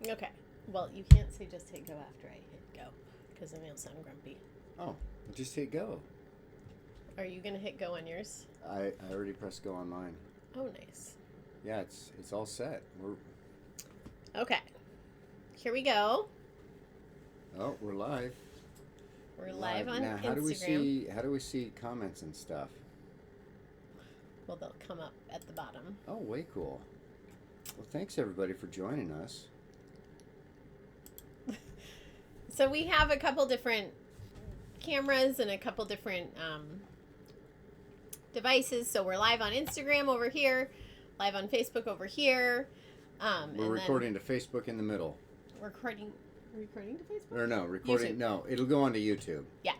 Okay. Well, you can't say just hit go after I hit go, because then you'll sound grumpy. Oh, just hit go. Are you gonna hit go on yours? I already pressed go on mine. Oh, nice. Yeah, it's all set. Okay. Here we go. We're live. We're live on now. Instagram. How do we see comments and stuff? Well, they'll come up at the bottom. Oh, way cool. Well, thanks everybody for joining us. So we have a couple different cameras and a couple different devices. So we're live on Instagram over here, live on Facebook over here. We're recording to Facebook in the middle. Recording to Facebook? Or no, recording. YouTube. No, it'll go onto YouTube. Yeah.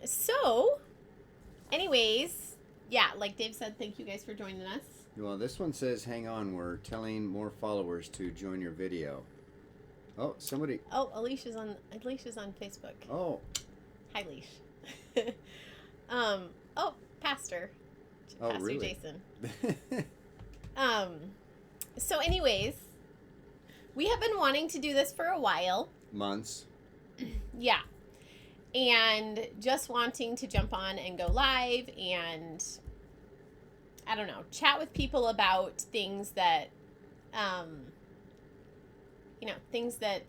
So, anyways, yeah, like Dave said, thank you guys for joining us. Well, this one says, hang on, we're telling more followers to join your video. Oh, somebody. Oh, Alicia's on Facebook. Oh. Hi, Leash. Pastor. Oh, Pastor really? Jason. So anyways, we have been wanting to do this for a while. Months. Yeah. And just wanting to jump on and go live and, I don't know, chat with people about things that, things that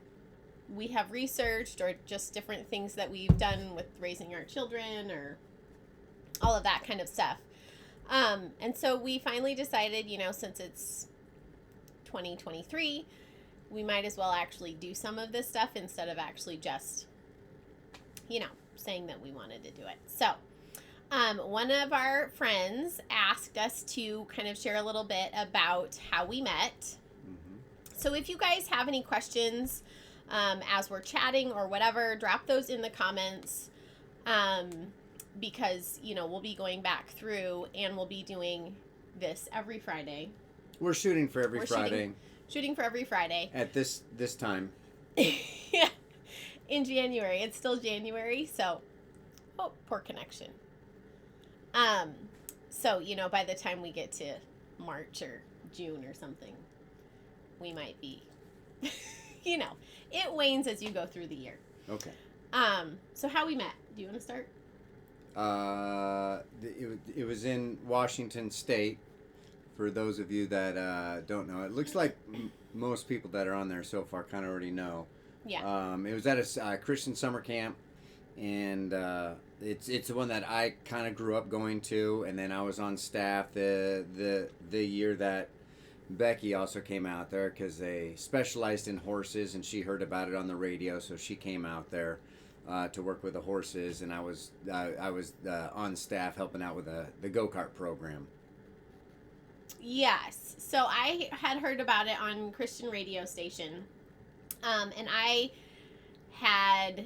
we have researched or just different things that we've done with raising our children or all of that kind of stuff. And so we finally decided, since it's 2023, we might as well actually do some of this stuff instead of actually just, saying that we wanted to do it. So, one of our friends asked us to kind of share a little bit about how we met. Mm-hmm. So if you guys have any questions as we're chatting or whatever, drop those in the comments. Because, we'll be going back through and we'll be doing this every Friday. We're shooting for every Friday. Shooting for every Friday. At this time. Yeah. In January. It's still January, so poor connection. So, by the time we get to March or June or something, we might be it wanes as you go through the year. Okay. So how we met. Do you want to start? It was in Washington State. For those of you that don't know, it looks like most people that are on there so far kind of already know. Yeah. It was at a Christian summer camp, and it's the one that I kind of grew up going to, and then I was on staff the year that Becky also came out there because they specialized in horses, and she heard about it on the radio, so she came out there to work with the horses, and I was on staff helping out with the go-kart program. Yes. So I had heard about it on Christian radio station, and I had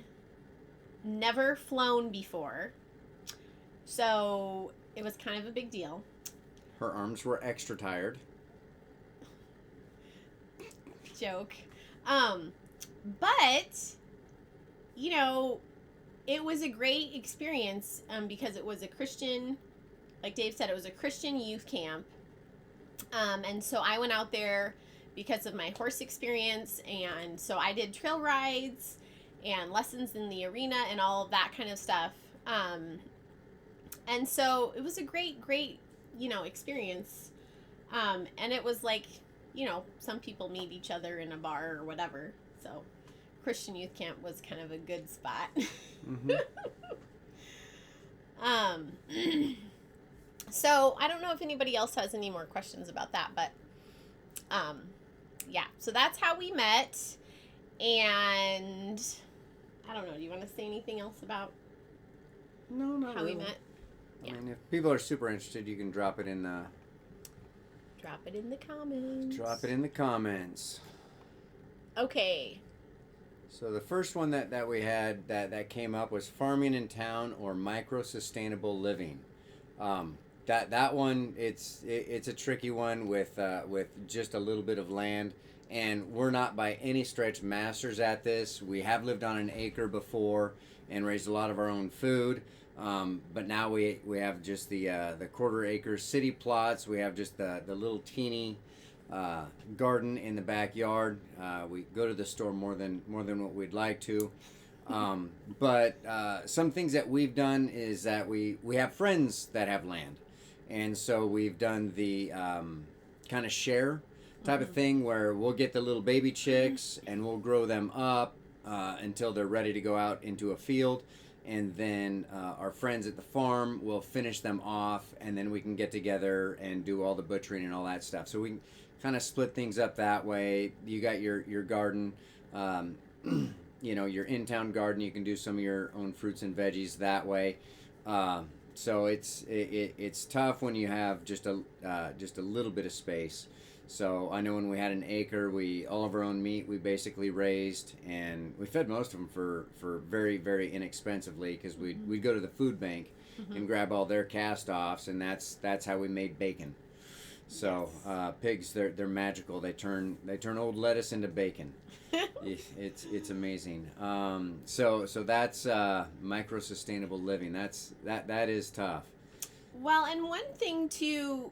never flown before, so it was kind of a big deal. Her arms were extra tired. Joke. But it was a great experience because it was a Christian, like Dave said, it was a Christian youth camp. And so I went out there because of my horse experience, and so I did trail rides and lessons in the arena and all of that kind of stuff. And so it was a great, experience. And it was like, some people meet each other in a bar or whatever. So Christian youth camp was kind of a good spot. Mm-hmm. So I don't know if anybody else has any more questions about that, but yeah, so that's how we met. And I don't know, do you want to say anything else about not how really. we met? I mean, if people are super interested, you can drop it in the comments. Drop it in the comments. Okay. So the first one that we had that came up was farming in town or micro-sustainable living. That one, it's a tricky one with just a little bit of land, and we're not by any stretch masters at this. We have lived on an acre before and raised a lot of our own food, but now we have just the quarter acre city plots. We have just the little teeny garden in the backyard. We go to the store more than what we'd like to. But some things that we've done is that we have friends that have land. And so we've done the kind of share type of thing where we'll get the little baby chicks and we'll grow them up until they're ready to go out into a field. And then our friends at the farm will finish them off, and then we can get together and do all the butchering and all that stuff. So we can kind of split things up that way. You got your garden, your in-town garden. You can do some of your own fruits and veggies that way. So it's tough when you have just a little bit of space. So I know when we had an acre, all of our own meat we basically raised, and we fed most of them for very, very inexpensively, because we'd go to the food bank and grab all their cast-offs, and that's how we made bacon. So pigs, they're magical. They turn old lettuce into bacon. It's amazing. So that's micro-sustainable living. That is tough. Well, and one thing too,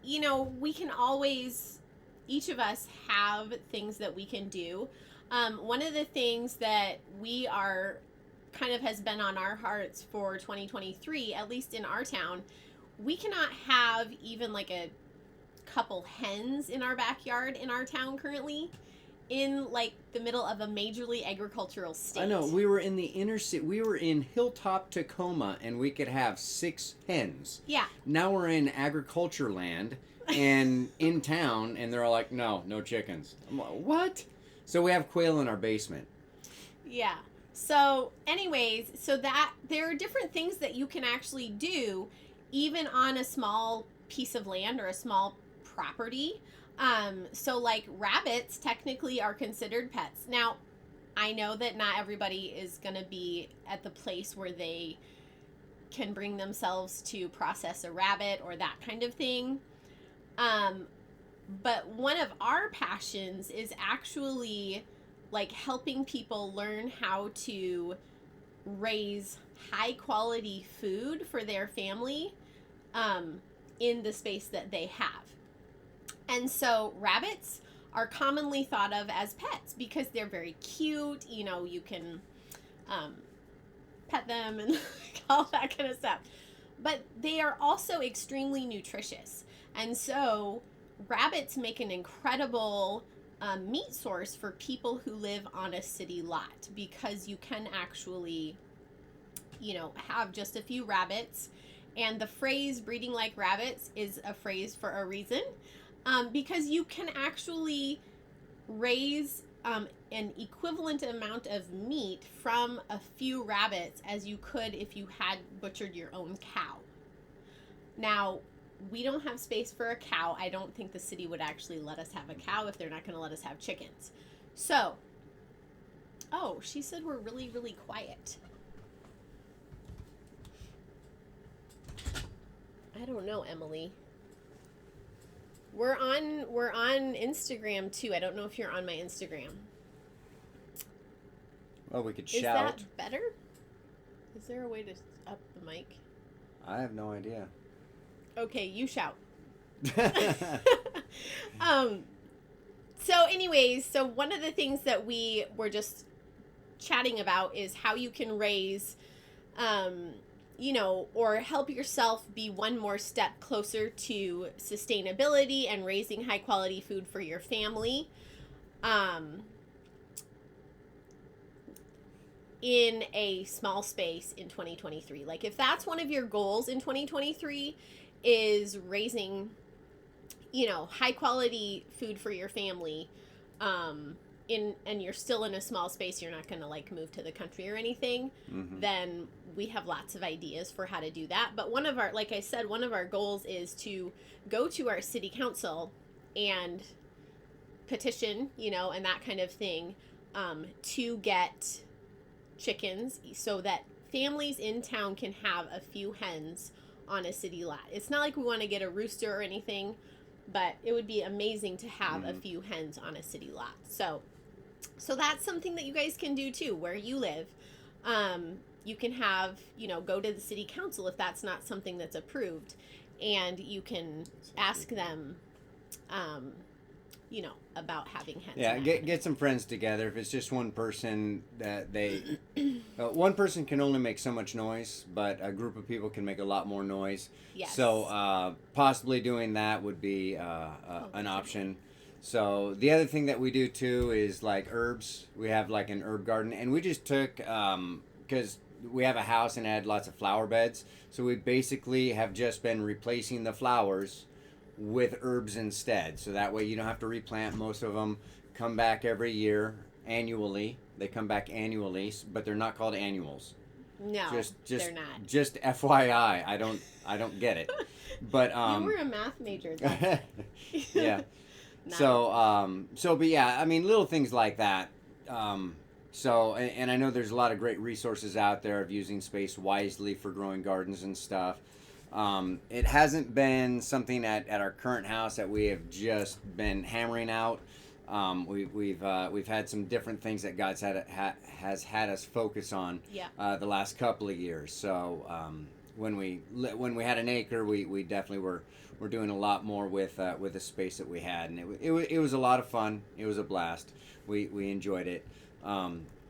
we can always, each of us have things that we can do. One of the things that we are kind of has been on our hearts for 2023, at least in our town, we cannot have even like a couple hens in our backyard in our town currently, in like the middle of a majorly agricultural state. I know, we were in the inner city. We were in Hilltop, Tacoma, and we could have 6 hens. Yeah. Now we're in agriculture land and in town, and they're all like, no chickens. I'm like, what? So we have quail in our basement. Yeah. So anyways, that there are different things that you can actually do even on a small piece of land or a small property. So like rabbits technically are considered pets. Now, I know that not everybody is going to be at the place where they can bring themselves to process a rabbit or that kind of thing. But one of our passions is actually like helping people learn how to raise high quality food for their family in the space that they have. And so rabbits are commonly thought of as pets because they're very cute. You can pet them and all that kind of stuff. But they are also extremely nutritious. And so rabbits make an incredible meat source for people who live on a city lot, because you can actually, have just a few rabbits. And the phrase breeding like rabbits is a phrase for a reason. Because you can actually raise an equivalent amount of meat from a few rabbits as you could if you had butchered your own cow. Now, we don't have space for a cow. I don't think the city would actually let us have a cow if they're not going to let us have chickens. So, she said we're really, really quiet. I don't know, Emily. We're on Instagram too. I don't know if you're on my Instagram. Well, we could Is shout. that better? Is there a way to up the mic? I have no idea. Okay, you shout. So anyways, one of the things that we were just chatting about is how you can raise or help yourself be one more step closer to sustainability and raising high quality food for your family. In a small space in 2023. Like if that's one of your goals in 2023 is raising, high quality food for your family, and you're still in a small space, you're not going to like move to the country or anything, then we have lots of ideas for how to do that. But one of our goals is to go to our city council and petition, and that kind of thing, to get chickens so that families in town can have a few hens on a city lot. It's not like we want to get a rooster or anything, but it would be amazing to have a few hens on a city lot. So that's something that you guys can do too, where you live. You can have, go to the city council if that's not something that's approved, and you can ask them, about having hens. Yeah, get some friends together. If it's just one person, that one person can only make so much noise, but a group of people can make a lot more noise. Yes. So possibly doing that would be an option. So the other thing that we do too is like herbs. We have like an herb garden, and we just took because we have a house and had lots of flower beds. So we basically have just been replacing the flowers with herbs instead. So that way you don't have to replant. Most of them come back every year annually. They come back annually, but they're not called annuals. No, just they're not. Just FYI, I don't get it. But you were a math major. Yeah. No. But yeah, I mean, little things like that. And I know there's a lot of great resources out there of using space wisely for growing gardens and stuff. It hasn't been something at our current house that we have just been hammering out. We've had some different things that God's has had us focus on the last couple of years. So when we had an acre, we definitely were doing a lot more with the space that we had, and it was a lot of fun. It was a blast. We enjoyed it.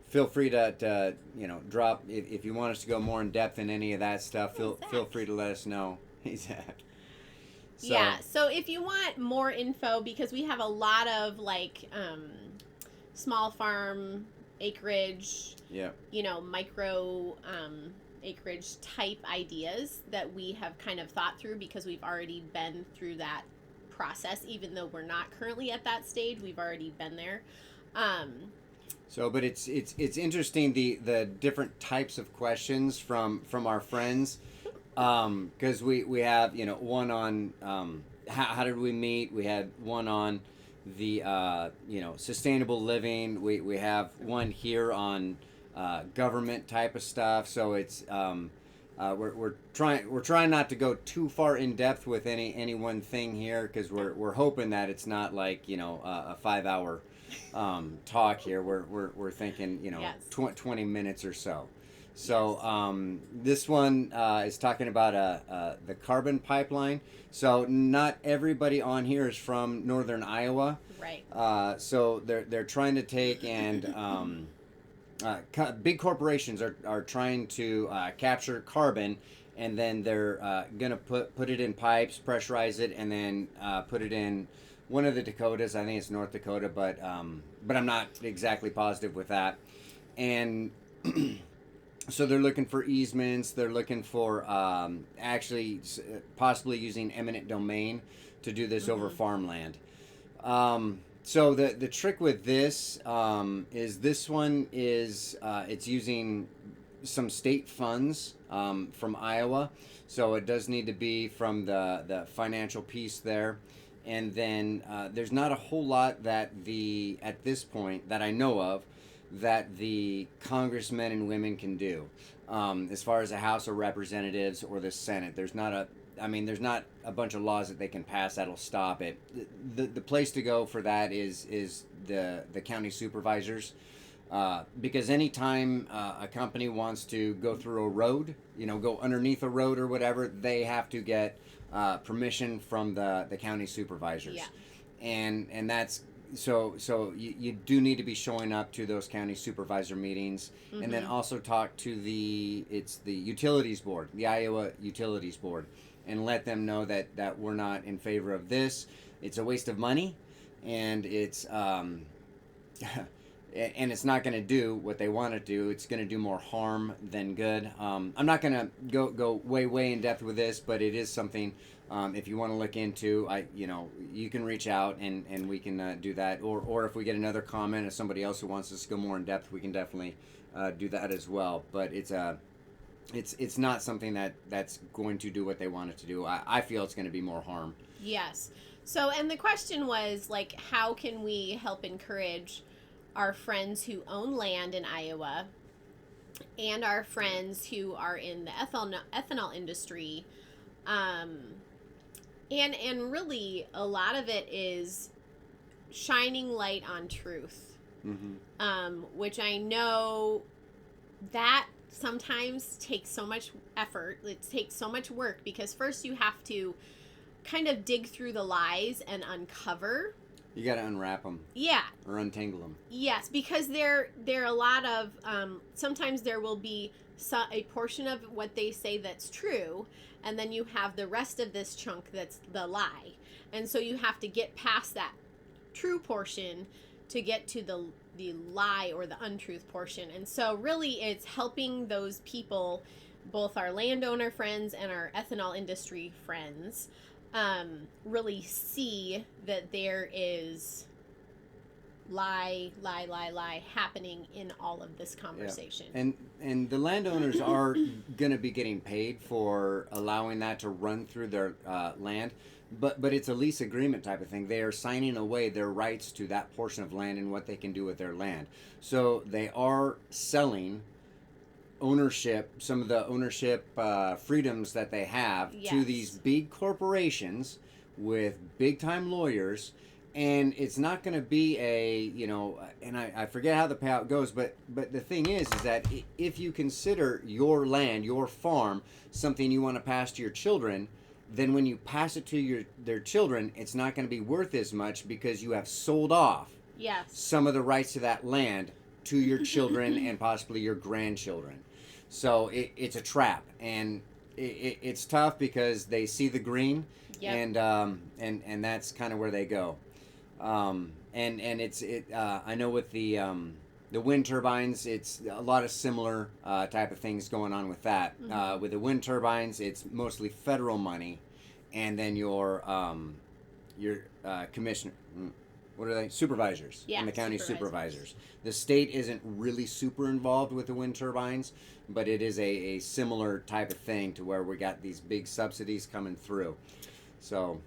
Feel free to drop if you want us to go more in depth in any of that stuff. Feel free to let us know. Exactly. So if you want more info, because we have a lot of small farm acreage, micro acreage type ideas that we have kind of thought through, because we've already been through that process. Even though we're not currently at that stage, we've already been there. But it's interesting the different types of questions from our friends, because we have one on how did we meet. We had one on the sustainable living. We have one here on government type of stuff. So it's we're trying not to go too far in depth with any one thing here, because we're hoping that it's not like a 5-hour talk here. We're thinking 20 minutes or so. So this one is talking about the carbon pipeline. So not everybody on here is from northern Iowa, right? So they're trying to take and big corporations are trying to capture carbon, and then they're gonna put it in pipes, pressurize it, and then put it in one of the Dakotas. I think it's North Dakota, but I'm not exactly positive with that. And so they're looking for easements. They're looking for actually possibly using eminent domain to do this over farmland. So the trick with this is this one is it's using some state funds from Iowa. So it does need to be from the financial piece there. And then there's not a whole lot that at this point that I know of that the congressmen and women can do as far as the House of Representatives or the Senate. There's not a bunch of laws that they can pass that'll stop it. The place to go for that is the county supervisors, because anytime a company wants to go through a road, go underneath a road or whatever, they have to get permission from the county supervisors. Yeah. And that's so you do need to be showing up to those county supervisor meetings, and then also talk to the utilities board, the Iowa Utilities Board, and let them know that we're not in favor of this. It's a waste of money, and it's and it's not going to do what they want to do. It's going to do more harm than good. I'm not going to go way in depth with this, but it is something. If you want to look into, you can reach out and we can do that. Or if we get another comment or somebody else who wants us to go more in depth, we can definitely do that as well. But it's not something that's going to do what they want it to do. I feel it's going to be more harm. Yes. So, and the question was how can we help encourage our friends who own land in Iowa and our friends who are in the ethanol industry, and really a lot of it is shining light on truth, which I know that sometimes takes so much effort. It takes so much work, because first you have to kind of dig through the lies and uncover You got to unwrap them. Yeah. Or untangle them. Yes, because there are a lot of sometimes there will be a portion of what they say that's true, and then you have the rest of this chunk that's the lie, and so you have to get past that true portion to get to the lie or the untruth portion. And so really it's helping those people, both our landowner friends and our ethanol industry friends, really see that there is lie happening in all of this conversation. Yeah. And the landowners are going to be getting paid for allowing that to run through their land, but it's a lease agreement type of thing. They are signing away their rights to that portion of land and what they can do with their land. So they are selling ownership, some of the ownership freedoms that they have to these big corporations with big time lawyers. And it's not going to be and I forget how the payout goes, but the thing is that if you consider your land, your farm, something you want to pass to your children, then when you pass it to their children, it's not going to be worth as much because you have sold off some of the rights to that land to your children and possibly your grandchildren. So it's a trap, and it's tough because they see the green, and that's kind of where they go. And I know with the wind turbines, it's a lot of similar type of things going on with that. With the wind turbines, it's mostly federal money, and then your commissioner, what are they? Supervisors, and the county supervisors. The state isn't really super involved with the wind turbines, but it is a similar type of thing to where we got these big subsidies coming through. So.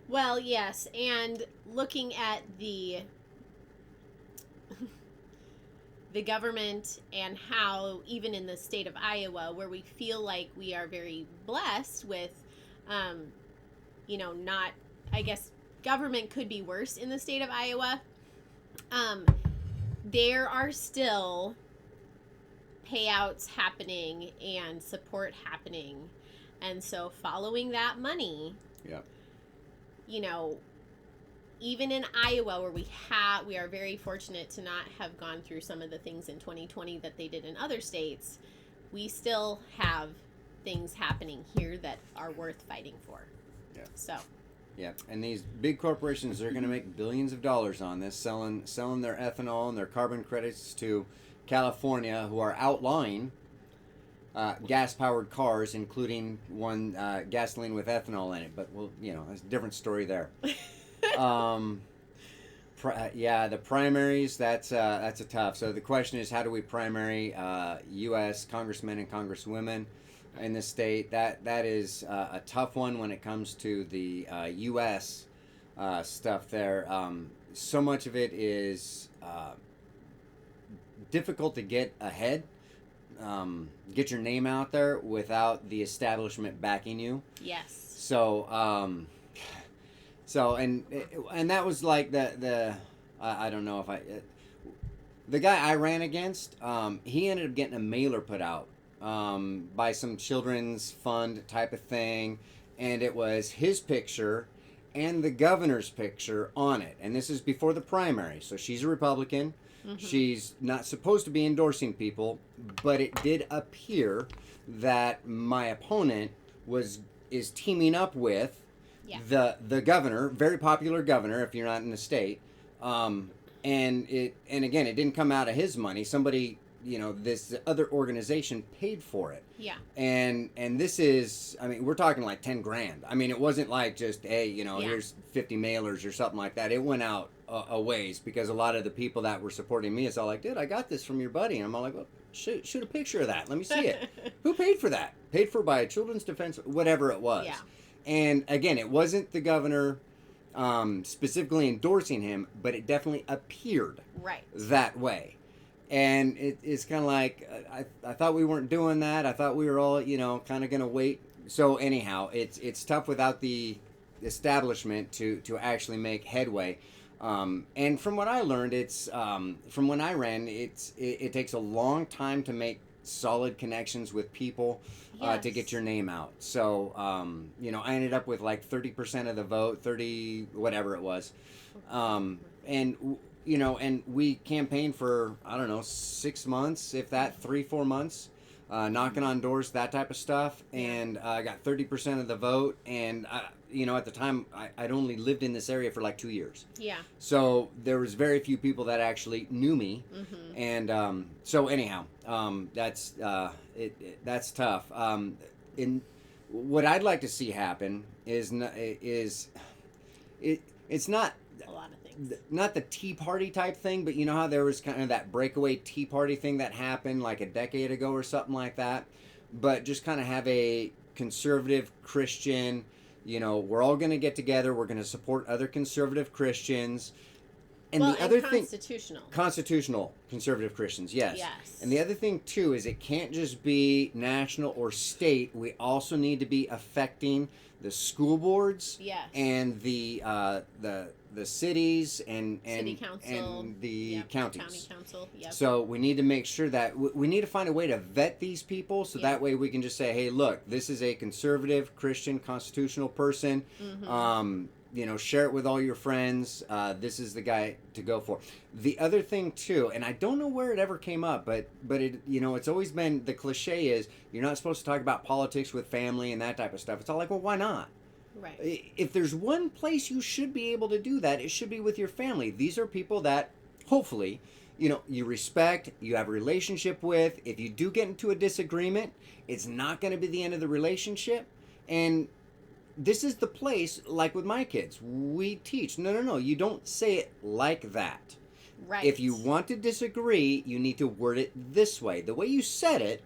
Well, yes, and looking at the government and how even in the state of Iowa, where we feel like we are very blessed with, not, I guess, government could be worse in the state of Iowa. There are still payouts happening and support happening, and so following that money. Yeah. Even in Iowa, where we are very fortunate to not have gone through some of the things in 2020 that they did in other states, we still have things happening here that are worth fighting for. Yeah. So. Yeah, and these big corporations are going to make billions of dollars on this, selling their ethanol and their carbon credits to California, who are outlawing gas-powered cars, including one gasoline with ethanol in it. But it's a different story there. The primaries, that's a tough. So the question is, how do we primary U.S. congressmen and congresswomen in the state? That is a tough one when it comes to the U.S. Stuff there. So much of it is difficult to get ahead. Get your name out there without the establishment backing you. Yes. So, and that was like I don't know if the guy I ran against, he ended up getting a mailer put out by some children's fund type of thing, and it was his picture and the governor's picture on it. And this is before the primary, so she's a Republican. Mm-hmm. She's not supposed to be endorsing people, but it did appear that my opponent is teaming up with the governor, very popular governor if you're not in the state. And again, it didn't come out of his money. Somebody, this other organization paid for it. Yeah. And this is, we're talking like 10 grand. It wasn't like just, hey, here's 50 mailers or something like that. It went out a ways, because a lot of the people that were supporting me is all like, dude, I got this from your buddy. And I'm all like, well, shoot a picture of that. Let me see it. Who paid for that? Paid for by Children's Defense, whatever it was. Yeah. And again, it wasn't the governor specifically endorsing him, but it definitely appeared that way. And it's kind of like, I thought we weren't doing that. I thought we were all, kind of going to wait. So anyhow, it's tough without the establishment to actually make headway. And from what I learned, it's from when I ran, it takes a long time to make solid connections with people to get your name out. So, I ended up with like 30% of the vote, 30, whatever it was. And we campaigned for, I don't know, 6 months, if that, 3-4 months, knocking on doors, that type of stuff. And I got 30% of the vote. And, at the time, I'd only lived in this area for like 2 years. Yeah. So there was very few people that actually knew me. And so anyhow, that's tough. In what I'd like to see happen it's not a lot of things. Not the Tea Party type thing, but you know how there was kind of that breakaway Tea Party thing that happened like a decade ago or something like that, but just kind of have a conservative Christian, we're all going to get together, we're going to support other conservative Christians. And the other thing, constitutional conservative Christians, yes. And the other thing too is it can't just be national or state. We also need to be affecting the school boards, and the cities and city council, and the counties. County council. So we need to make sure that we need to find a way to vet these people, so that way we can just say, hey, look, this is a conservative Christian constitutional person. Share it with all your friends. This is the guy to go for. The other thing too, and I don't know where it ever came up, but it, it's always been, the cliche is you're not supposed to talk about politics with family and that type of stuff. It's all like, well, why not? Right. If there's one place you should be able to do that, it should be with your family. These are people that hopefully, you respect, you have a relationship with. If you do get into a disagreement, it's not going to be the end of the relationship. And this is the place, like with my kids, we teach, no, you don't say it like that. Right. If you want to disagree, you need to word it this way. The way you said it,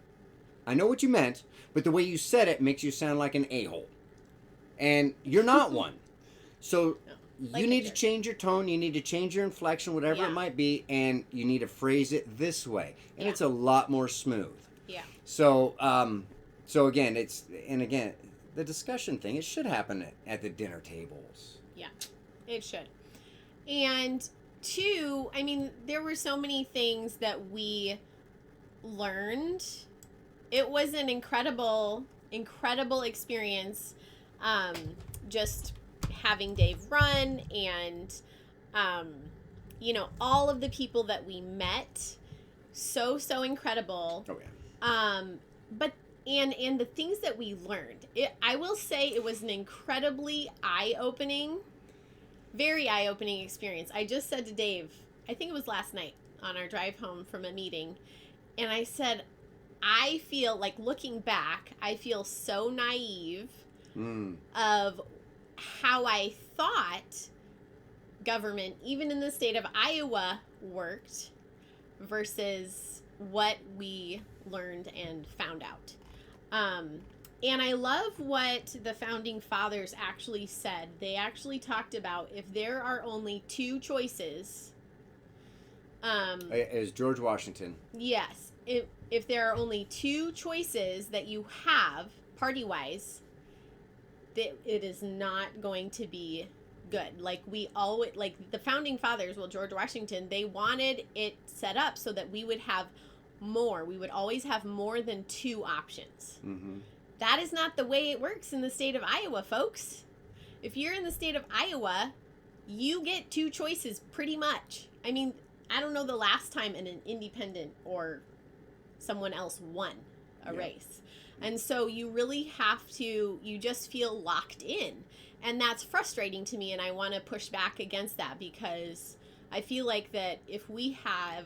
I know what you meant, but the way you said it makes you sound like an a-hole. And you're not one. So you need to change your tone, you need to change your inflection, whatever it might be, and you need to phrase it this way. And it's a lot more smooth. Yeah. So again, the discussion thing, it should happen at the dinner tables. Yeah, it should. And two, there were so many things that we learned. It was an incredible experience, just having Dave run and, all of the people that we met. So incredible. Oh, yeah. But And the things that we learned, I will say it was an incredibly very eye-opening experience. I just said to Dave, I think it was last night on our drive home from a meeting, and I said, I feel like, looking back, I feel so naive of how I thought government, even in the state of Iowa, worked versus what we learned and found out. And I love what the founding fathers actually said. They actually talked about if there are only two choices. It was George Washington. Yes. If there are only two choices that you have, party-wise, that it is not going to be good. Like the founding fathers, George Washington, they wanted it set up so that we would have more. We would always have more than two options. Mm-hmm. That is not the way it works in the state of Iowa, folks. If you're in the state of Iowa, you get two choices pretty much. I don't know the last time an independent or someone else won a race. And so you really you just feel locked in. And that's frustrating to me, and I want to push back against that, because I feel like that if we have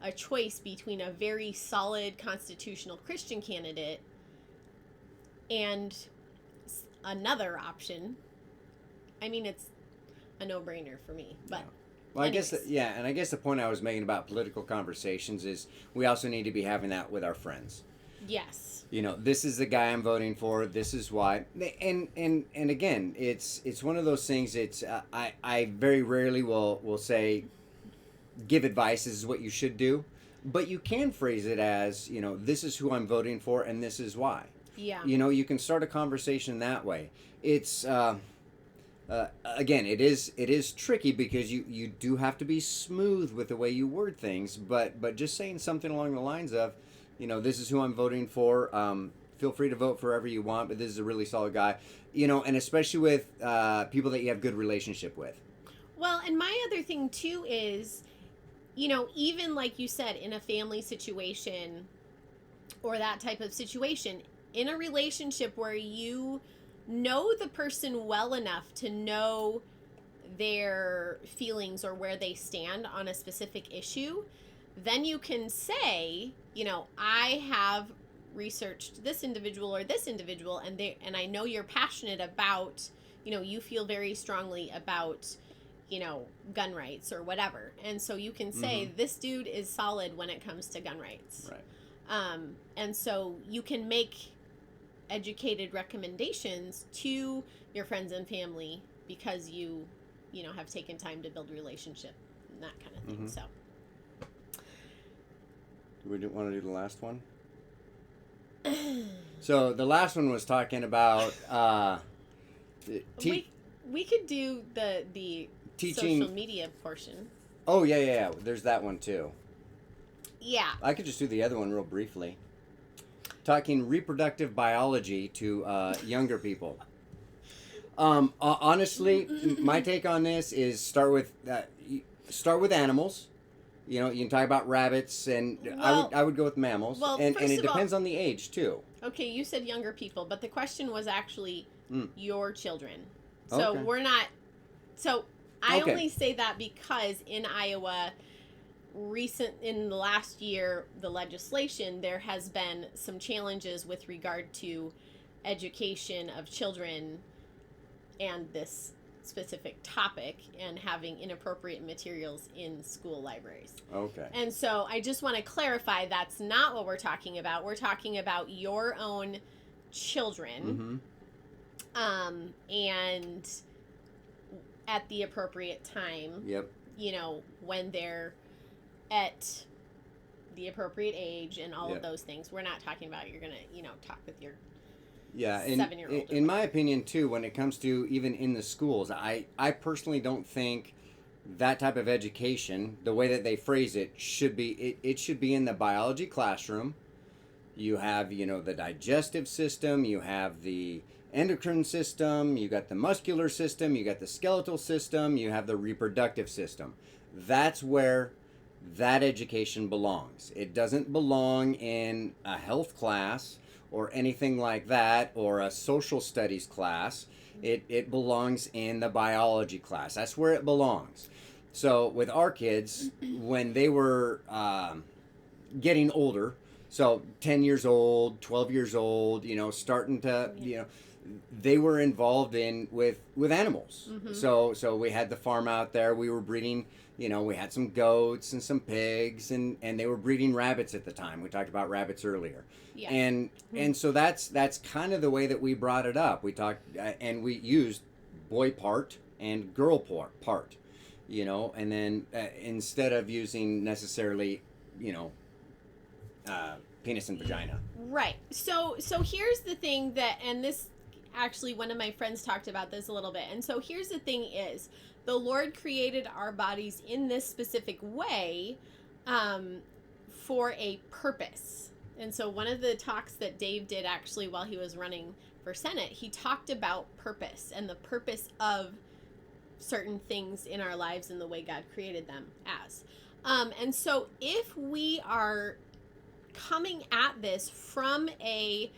a choice between a very solid constitutional Christian candidate and another option, it's a no-brainer for me. But well, I guess the point I was making about political conversations is we also need to be having that with our friends. Yes. This is the guy I'm voting for. This is why. And again, it's one of those things. It's I very rarely will say, give advice. This is what you should do, but you can phrase it as, this is who I'm voting for, and this is why. Yeah. You can start a conversation that way. It's again, it is tricky because you do have to be smooth with the way you word things, but just saying something along the lines of, this is who I'm voting for. Feel free to vote for whoever you want, but this is a really solid guy. And especially with people that you have good relationship with. Well, and my other thing too is, even like you said, in a family situation or that type of situation, in a relationship where you know the person well enough to know their feelings or where they stand on a specific issue, then you can say, I have researched this individual or this individual, and I know you're passionate about, you feel very strongly about, gun rights or whatever. And so you can say, this dude is solid when it comes to gun rights. Right. And so you can make educated recommendations to your friends and family because you have taken time to build relationship and that kind of thing. So do we want to do the last one? So the last one was talking about we could do the teaching social media portion. Oh yeah. There's that one too. Yeah. I could just do the other one real briefly. Talking reproductive biology to younger people. Honestly, my take on this is start with animals. You can talk about rabbits, and I would go with mammals. Well, and it depends on the age too. Okay, you said younger people, but the question was actually your children. So Okay. we're not. So I only say that because in Iowa, in the last year, the legislation, there has been some challenges with regard to education of children and this specific topic and having inappropriate materials in school libraries. Okay. And so I just want to clarify that's not what we're talking about. We're talking about your own children. And at the appropriate time. Yep. When they're at the appropriate age and all of those things. We're not talking about you're going to, talk with your 7-year-old. In my opinion, too, when it comes to even in the schools, I personally don't think that type of education, the way that they phrase it, should be, it should be in the biology classroom. You have, the digestive system, you have the endocrine system, you got the muscular system, you got the skeletal system, you have the reproductive system. That's where that education belongs. It doesn't belong in a health class or anything like that, or a social studies class. It belongs in the biology class. That's where it belongs. So with our kids, when they were getting older, so 10 years old, 12 years old, starting to, they were involved with animals. So we had the farm out there. We were breeding, we had some goats and some pigs, and they were breeding rabbits at the time. We talked about rabbits earlier. Yeah. And so that's kind of the way that we brought it up. We talked and we used boy part and girl part, and then instead of using necessarily, penis and vagina. Right. So here's the thing and this actually one of my friends talked about this a little bit. And so here's the thing is the Lord created our bodies in this specific way for a purpose. And so one of the talks that Dave did actually while he was running for Senate, he talked about purpose and the purpose of certain things in our lives and the way God created them as. And so if we are coming at this from a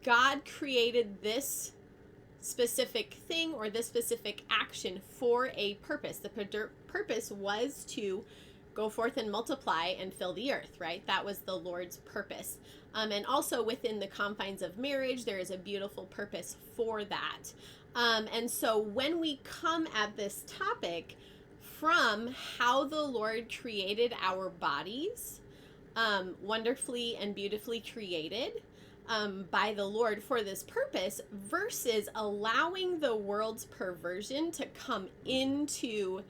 God created this specific thing or this specific action for a purpose. The purpose was to go forth and multiply and fill the earth, right? That was the Lord's purpose. And also within the confines of marriage, there is a beautiful purpose for that. And so when we come at this topic from how the Lord created our bodies, wonderfully and beautifully created, by the Lord for this purpose versus allowing the world's perversion to come into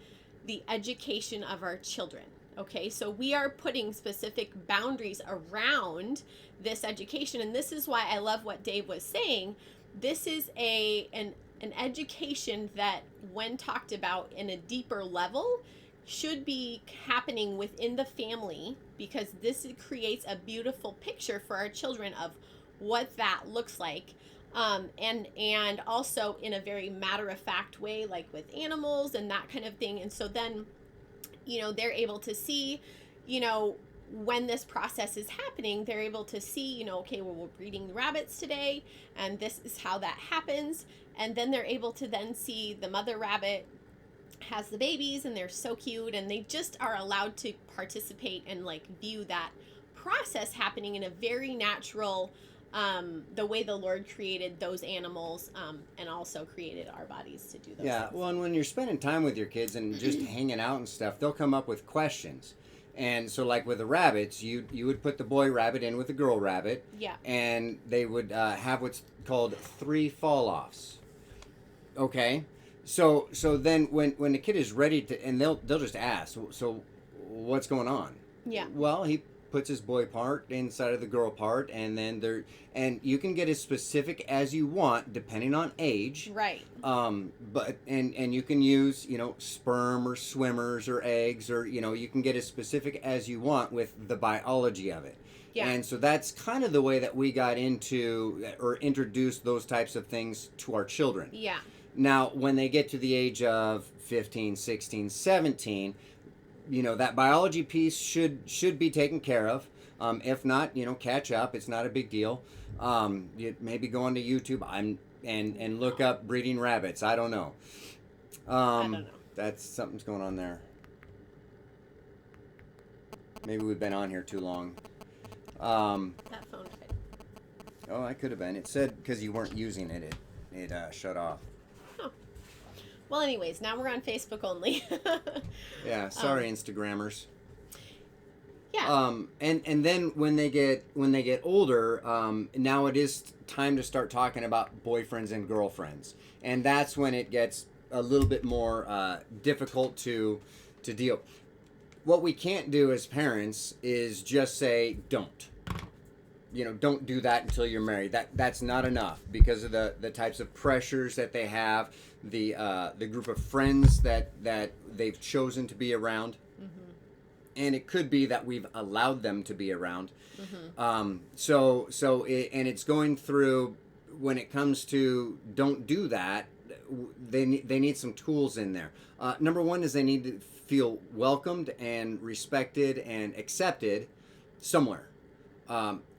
the education of our children. Okay, so we are putting specific boundaries around this education, and this is why I love what Dave was saying. This is an education that, when talked about in a deeper level, should be happening within the family, because this creates a beautiful picture for our children of what that looks like. And also in a very matter-of-fact way, like with animals and that kind of thing. And so then, they're able to see, when this process is happening, they're able to see, okay, well, we're breeding rabbits today, and this is how that happens. And then they're able to then see the mother rabbit has the babies, and they're so cute, and they just are allowed to participate and like view that process happening in a very natural, the way the Lord created those animals, and also created our bodies to do those things. Well, and when you're spending time with your kids and just hanging out and stuff, they'll come up with questions. And so, like with the rabbits, you would put the boy rabbit in with the girl rabbit. Yeah. And they would have what's called 3 fall-offs. Okay? So then when the kid is ready to, and they'll just ask, so what's going on? Yeah. Well, he puts his boy part inside of the girl part, and then and you can get as specific as you want depending on age. Right. But and you can use, sperm or swimmers or eggs, or you can get as specific as you want with the biology of it. Yeah. And so that's kind of the way that we got into or introduced those types of things to our children. Yeah. Now, when they get to the age of 15, 16, 17, that biology piece should be taken care of. If not, catch up. It's not a big deal. You maybe go onto YouTube and look up breeding rabbits. I don't know. I don't know. That's something's going on there. Maybe we've been on here too long. That phone died. Oh, I could have been. It said because you weren't using it, it shut off. Well, anyways, now we're on Facebook only. Yeah, sorry, Instagrammers. Yeah. And then when they get older, now it is time to start talking about boyfriends and girlfriends, and that's when it gets a little bit more difficult to deal. What we can't do as parents is just say don't. Don't do that until you're married. That's not enough because of the types of pressures that they have, the group of friends that they've chosen to be around, and it could be that we've allowed them to be around. It's going through when it comes to don't do that. They need some tools in there. Number one is they need to feel welcomed and respected and accepted somewhere.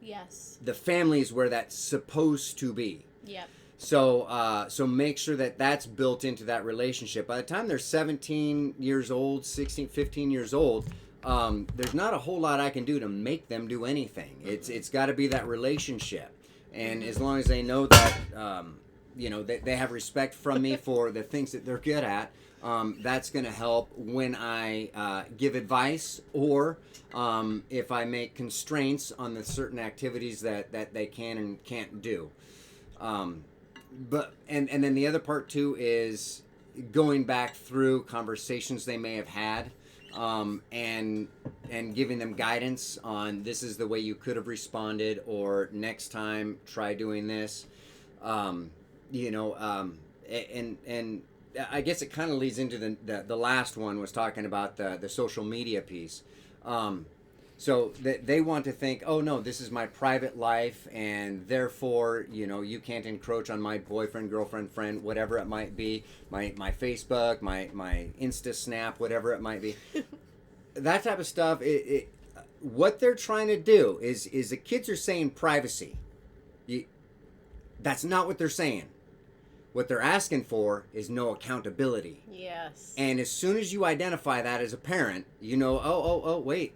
Yes. The family is where that's supposed to be. Yep. So make sure that that's built into that relationship. By the time they're 17 years old, 16, 15 years old, there's not a whole lot I can do to make them do anything. It's got to be that relationship. And as long as they know that, they have respect from me for the things that they're good at, that's going to help when I give advice or if I make constraints on the certain activities that they can and can't do. But then the other part too is going back through conversations they may have had, and giving them guidance on this is the way you could have responded, or next time try doing this. And I guess it kind of leads into the last one was talking about the social media piece. So they want to think, oh no, this is my private life, and therefore, you can't encroach on my boyfriend, girlfriend, friend, whatever it might be, my Facebook, my Insta Snap, whatever it might be. That type of stuff. What they're trying to do is the kids are saying privacy. That's not what they're saying. What they're asking for is no accountability. Yes. And as soon as you identify that as a parent, oh, wait.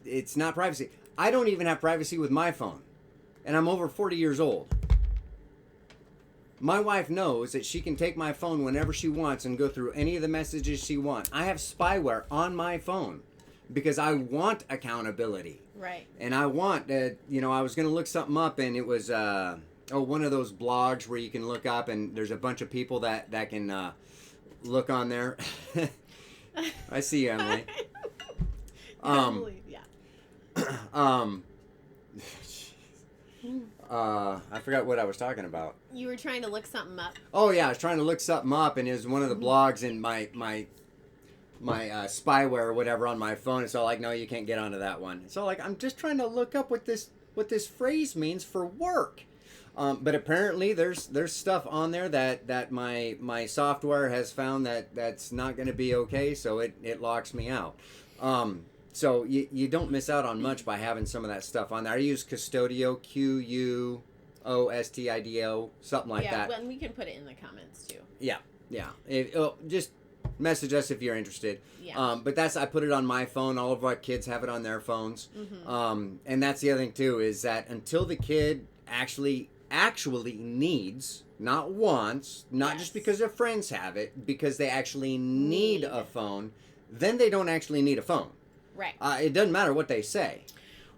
It's not privacy. I don't even have privacy with my phone. And I'm over 40 years old. My wife knows that she can take my phone whenever she wants and go through any of the messages she wants. I have spyware on my phone because I want accountability. Right. And I want, I was going to look something up, and it was... one of those blogs where you can look up and there's a bunch of people that can look on there. I see you, Emily. Yeah. I forgot what I was talking about. You were trying to look something up. Oh yeah, I was trying to look something up, and it was one of the blogs, and my spyware or whatever on my phone. It's all like, no, you can't get onto that one. So like, I'm just trying to look up what this phrase means for work. But apparently there's stuff on there that my software has found that's not going to be okay, so it locks me out. So you don't miss out on much by having some of that stuff on there. I use Custodio, Quostidio, something like that. Yeah, well, and we can put it in the comments too. Yeah. Just message us if you're interested. Yeah. But I put it on my phone. All of our kids have it on their phones. Mm-hmm. And that's the other thing too, is that until the kid actually needs, not wants, not just because their friends have it, because they actually need a phone, then they don't actually need a phone. Right. It doesn't matter what they say.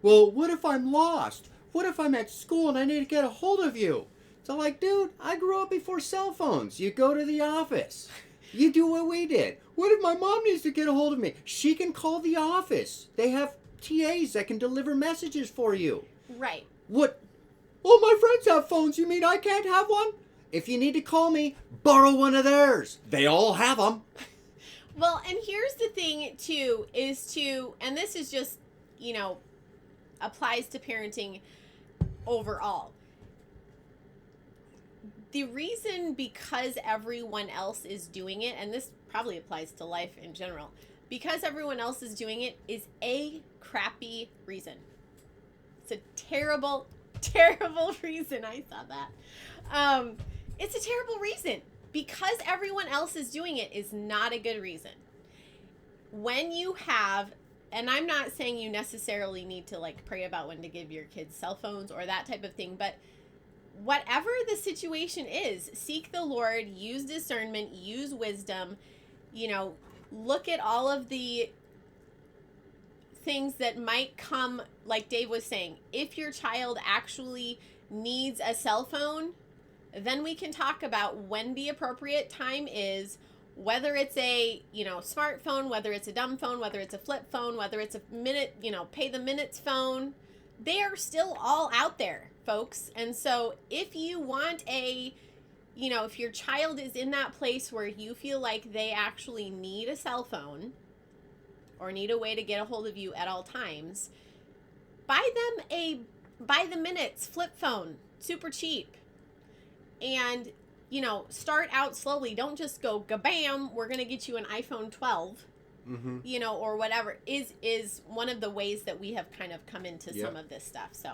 Well, what if I'm lost? What if I'm at school and I need to get a hold of you? So like, dude, I grew up before cell phones. You go to the office. You do what we did. What if my mom needs to get a hold of me? She can call the office. They have TAs that can deliver messages for you. Right. What? Oh, my friends have phones. You mean I can't have one? If you need to call me, borrow one of theirs. They all have them. Well, and here's the thing, too, and this is just, applies to parenting overall. The reason, because everyone else is doing it, and this probably applies to life in general, because everyone else is doing it is a crappy reason. It's a terrible, terrible reason. I saw that. It's a terrible reason. Because everyone else is doing it is not a good reason. When you have, and I'm not saying you necessarily need to like pray about when to give your kids cell phones or that type of thing, but whatever the situation is, seek the Lord, use discernment, use wisdom, look at all of the things that might come, like Dave was saying. If your child actually needs a cell phone, then we can talk about when the appropriate time is, whether it's a, smartphone, whether it's a dumb phone, whether it's a flip phone, whether it's a minute, pay the minutes phone. They are still all out there, folks. And so if you want if your child is in that place where you feel like they actually need a cell phone or need a way to get a hold of you at all times, buy them a by the minutes flip phone, super cheap. And, start out slowly. Don't just go, kabam, we're going to get you an iPhone 12, or whatever, is one of the ways that we have kind of come into some of this stuff. So,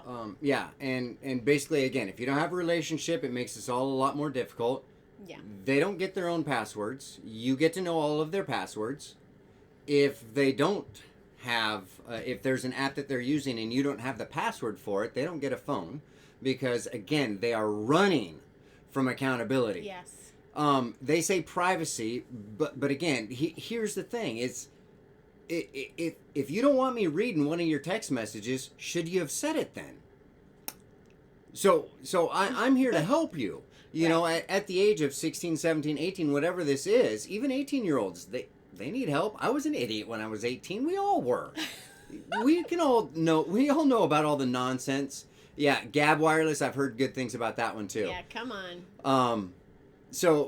and basically, again, if you don't have a relationship, it makes this all a lot more difficult. Yeah. They don't get their own passwords. You get to know all of their passwords. If they don't have, if there's an app that they're using and you don't have the password for it, they don't get a phone because, again, they are running from accountability. Yes. They say privacy, but again, here's the thing: if you don't want me reading one of your text messages, should you have said it then? So I'm here to help you. At the age of 16, 17, 18, whatever this is, even 18-year-olds, they need help. I was an idiot when I was 18. We all were. We all know about all the nonsense. Yeah, Gab Wireless, I've heard good things about that one too. Yeah, come on.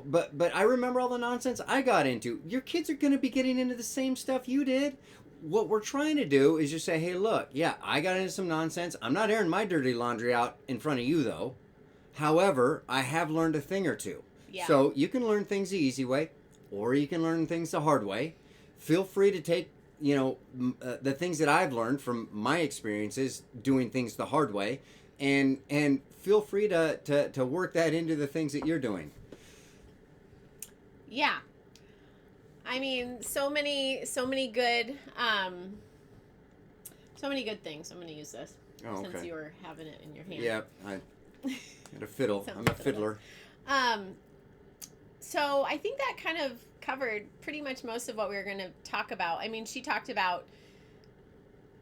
But I remember all the nonsense I got into. Your kids are going to be getting into the same stuff you did. What we're trying to do is just say, hey, look, yeah, I got into some nonsense. I'm not airing my dirty laundry out in front of you, though. However, I have learned a thing or two. Yeah. So you can learn things the easy way, or you can learn things the hard way. Feel free to take, the things that I've learned from my experiences doing things the hard way. And feel free to work that into the things that you're doing. Yeah. I mean, so many good things. I'm going to use this since you were having it in your hand. Yeah, I got a fiddle. I'm a fiddler. So I think that kind of covered pretty much most of what we were going to talk about. I mean, she talked about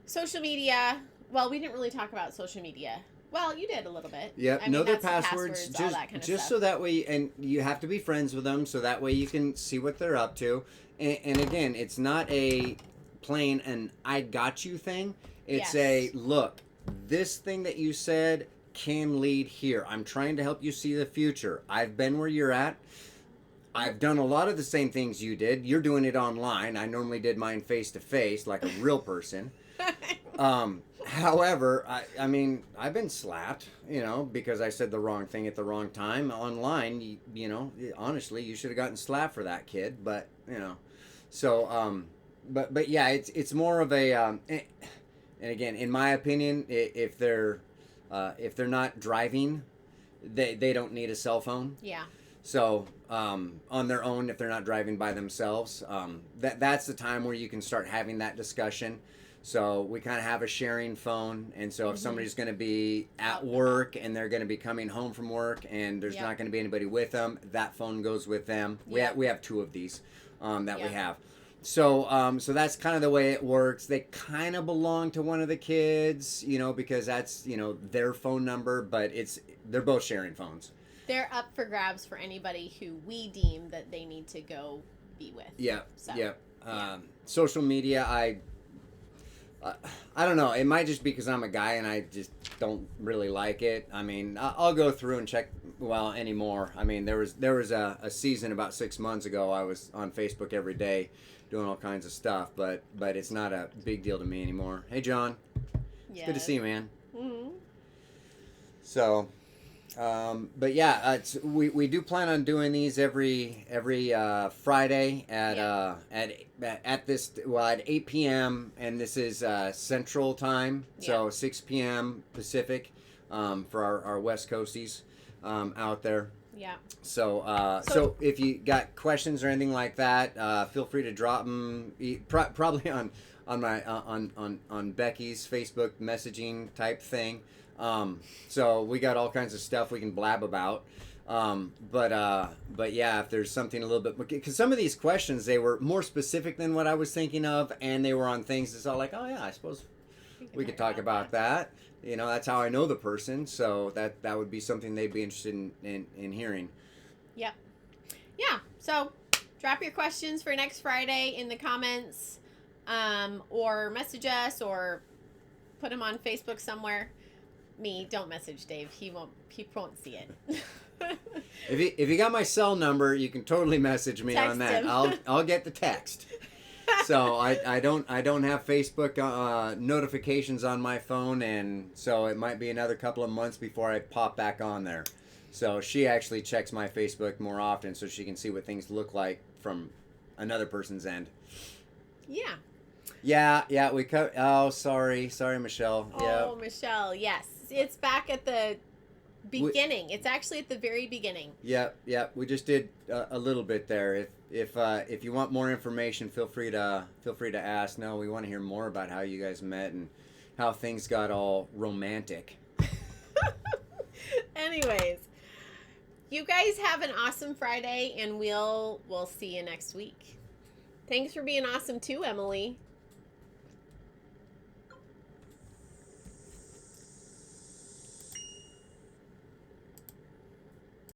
social media. Well, we didn't really talk about social media. Well, you did a little bit. Yep, know their passwords, all that kind of just stuff. So that way, and you have to be friends with them, so that way you can see what they're up to. And again, it's not a plain and I got you thing. It's a, look, this thing that you said can lead here. I'm trying to help you see the future. I've been where you're at. I've done a lot of the same things you did. You're doing it online. I normally did mine face to face, like a real person. However, I mean, I've been slapped, because I said the wrong thing at the wrong time. Online, honestly, you should have gotten slapped for that, kid. But, so, but yeah, it's more of a, and again, in my opinion, if they're not driving, they don't need a cell phone. Yeah. So, on their own, if they're not driving by themselves, that's the time where you can start having that discussion. So we kind of have a sharing phone, and so if somebody's going to be at work and they're going to be coming home from work and there's not going to be anybody with them, that phone goes with them. We have two of these that we have. So so that's kind of the way it works. They kind of belong to one of the kids, because that's their phone number, but they're both sharing phones. They're up for grabs for anybody who we deem that they need to go be with. Yeah. So, social media, I don't know. It might just be because I'm a guy and I just don't really like it. I mean, I'll go through and check. Well, anymore. I mean, there was a season about 6 months ago. I was on Facebook every day, doing all kinds of stuff. But it's not a big deal to me anymore. Hey, John. It's good to see you, man. Mm-hmm. So, but yeah, we do plan on doing these every Friday at 8 p.m. and this is Central Time, so 6 p.m. Pacific for our West Coasties out there. Yeah. So if you got questions or anything like that, feel free to drop them. Probably on my on Becky's Facebook messaging type thing. So we got all kinds of stuff we can blab about. But yeah, if there's something a little bit, because some of these questions, they were more specific than what I was thinking of, and they were on things that's all like, oh yeah, I suppose we could talk about that. That's how I know the person, so that would be something they'd be interested in hearing. Yep. Yeah. So drop your questions for next Friday in the comments, or message us, or put them on Facebook somewhere. Don't message Dave. He won't see it. If you got my cell number, you can totally message me text on that. Him. I'll get the text. So I don't have Facebook notifications on my phone, and so it might be another couple of months before I pop back on there. So she actually checks my Facebook more often, so she can see what things look like from another person's end. Yeah. Yeah, we cut. Oh, sorry, Michelle. Oh, yep. Michelle, yes. It's back at the beginning. It's actually at the very beginning. Yep. We just did a little bit there. If you want more information, feel free to ask. No, we want to hear more about how you guys met and how things got all romantic. Anyways, you guys have an awesome Friday, and we'll see you next week. Thanks for being awesome too, Emily.